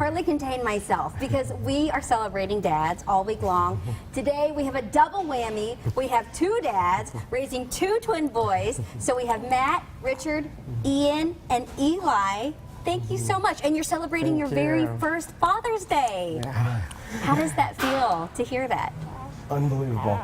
hardly contain myself because we are celebrating dads all week long. Today we have a double whammy. We have two dads raising two twin boys. So we have Matt, Richard, Ian, and Eli. Thank you so much. And you're celebrating your very first Father's Day. Yeah. How does that feel to hear that? Unbelievable.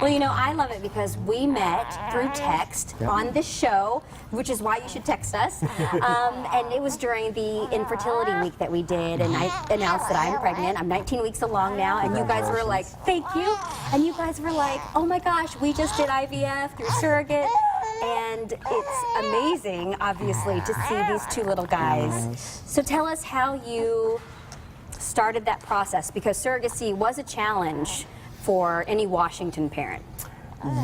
Well, you know, I love it because we met through text on this show, which is why you should text us. And it was during the infertility week that we did, and I announced that I'm pregnant. I'm 19 weeks along now, and you guys were like, thank you. And you guys were like, oh my gosh, we just did IVF through surrogate. And it's amazing, obviously, to see these two little guys. So tell us how you started that process, because surrogacy was a challenge for any Washington parent.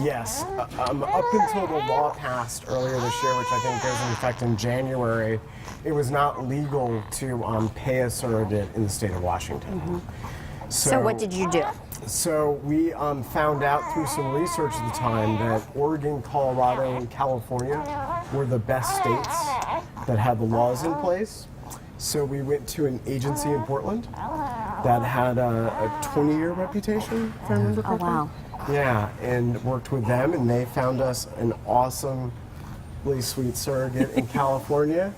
Yes. Up until the law passed earlier this year, which I think goes into effect in January, it was not legal to pay a surrogate in the state of Washington. So what did you do? So we found out through some research at the time that Oregon, Colorado, and California were the best states that had the laws in place. So we went to an agency in Portland that had a 20-year reputation, if I remember correctly. Oh, wow. Yeah, and worked with them, and they found us an awesomely sweet surrogate in California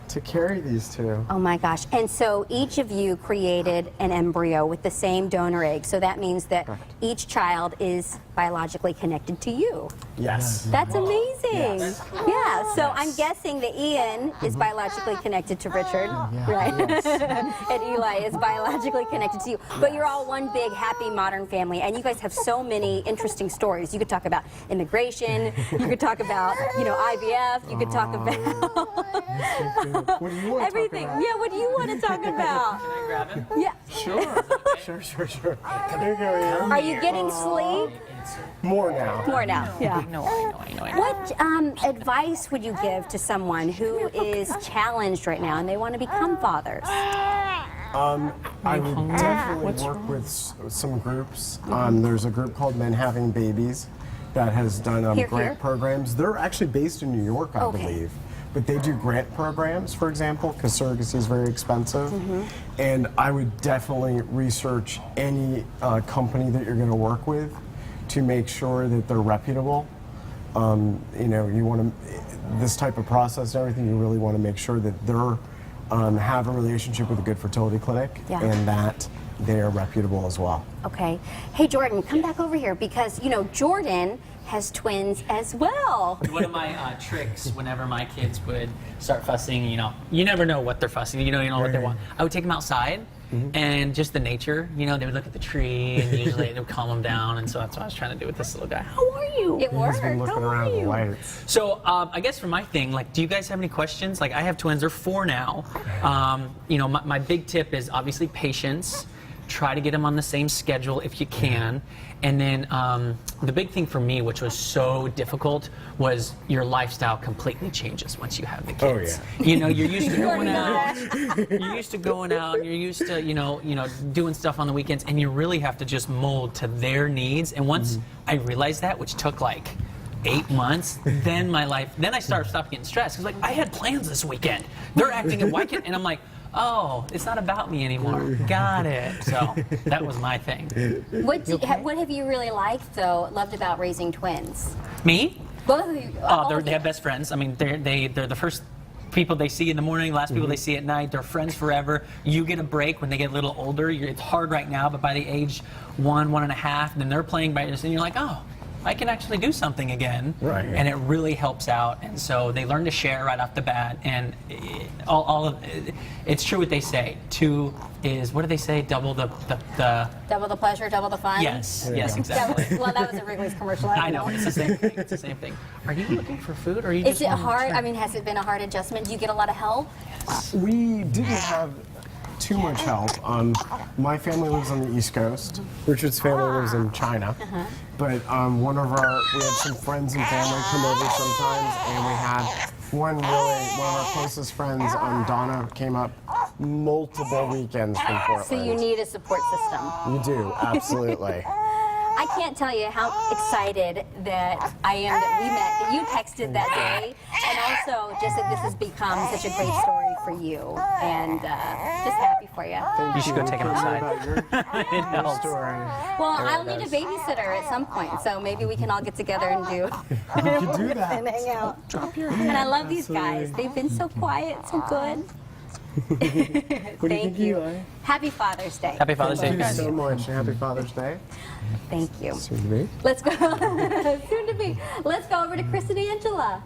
to carry these two. Oh my gosh. And so each of you created an embryo with the same donor egg. So that means that each child is biologically connected to you. Yes. That's amazing. Yes. Yeah, so I'm guessing that Ian is biologically connected to Richard, right? And Eli is biologically connected to you. But you're all one big, happy, modern family, and you guys have so many interesting stories. You could talk about immigration, you could talk about, you know, IVF, you could talk about What do you want everything. to talk about? Yeah, what do you want to talk about? Can I grab him? Yeah. Sure. There you go, Ian. Are you getting sleep? More now. More now, yeah. I know. What advice would you give to someone who is challenged right now and they want to become fathers? I would definitely work with some groups. There's a group called Men Having Babies that has done grant programs. They're actually based in New York, I believe. But they do grant programs, for example, because surrogacy is very expensive. And I would definitely research any company that you're going to work with to make sure that they're reputable. You know, you want to, this type of process and everything, you really want to make sure that they're have a relationship with a good fertility clinic and that they are reputable as well. Okay. Hey, Jordan, come back over here because, you know, Jordan has twins as well. One of my tricks whenever my kids would start fussing, you know, you never know what they're fussing, you know what they want. I would take them outside and just the nature, you know, they would look at the tree and usually it would calm them down, and so that's what I was trying to do with this little guy. How are you? It worked. He's been looking How around are the you? lights. So I guess for my thing, like, do you guys have any questions? Like, I have twins, they're 4 now. You know, my big tip is obviously patience. Try to get them on the same schedule if you can. And then the big thing for me, which was so difficult, was your lifestyle completely changes once you have the kids. Oh, yeah. You know, you're used to going out. You're used to going out. You're used to, you know, doing stuff on the weekends, and you really have to just mold to their needs. And once I realized that, which took like 8 months, then I stopped getting stressed because, like, I had plans this weekend. They're acting and why can't, and I'm like, oh, it's not about me anymore. Got it. So that was my thing. What have you really loved about raising twins? Me? Both of you. Oh, they have best friends. I mean, they're the first people they see in the morning, last people they see at night. They're friends forever. You get a break when they get a little older. It's hard right now, but by the age 1.5, then they're playing by yourself, and you're like, oh, I can actually do something again, and it really helps out. And so they learn to share right off the bat, and it's true what they say. 2 is, what do they say? Double the Double the pleasure, double the fun. Yes, exactly. Well, that was a Wrigley's commercial. I know, it's the same thing. It's the same thing. Are you looking for food, or are you just? Is it hard? I mean, has it been a hard adjustment? Do you get a lot of help? We didn't have too much help. My family lives on the East Coast. Richard's family lives in China. But we had some friends and family come over sometimes, and we had one of our closest friends, Donna, came up multiple weekends from Portland. So you need a support system. You do, absolutely. I can't tell you how excited that I am that we met, that you texted that day, and also just that this has become such a great story for you, and just happy for you. You should go take him outside. It helps. Well, I'll need a babysitter at some point, so maybe we can all get together and do You can do that. and hang out. And I love these guys. They've been so quiet, so good. What do you think, Eli? Happy Father's Day. Happy Father's Day, Thank you guys. so much. Happy Father's Day. Thank you. Soon to be. Let's go. Soon to be. Let's go over to Chris and Angela.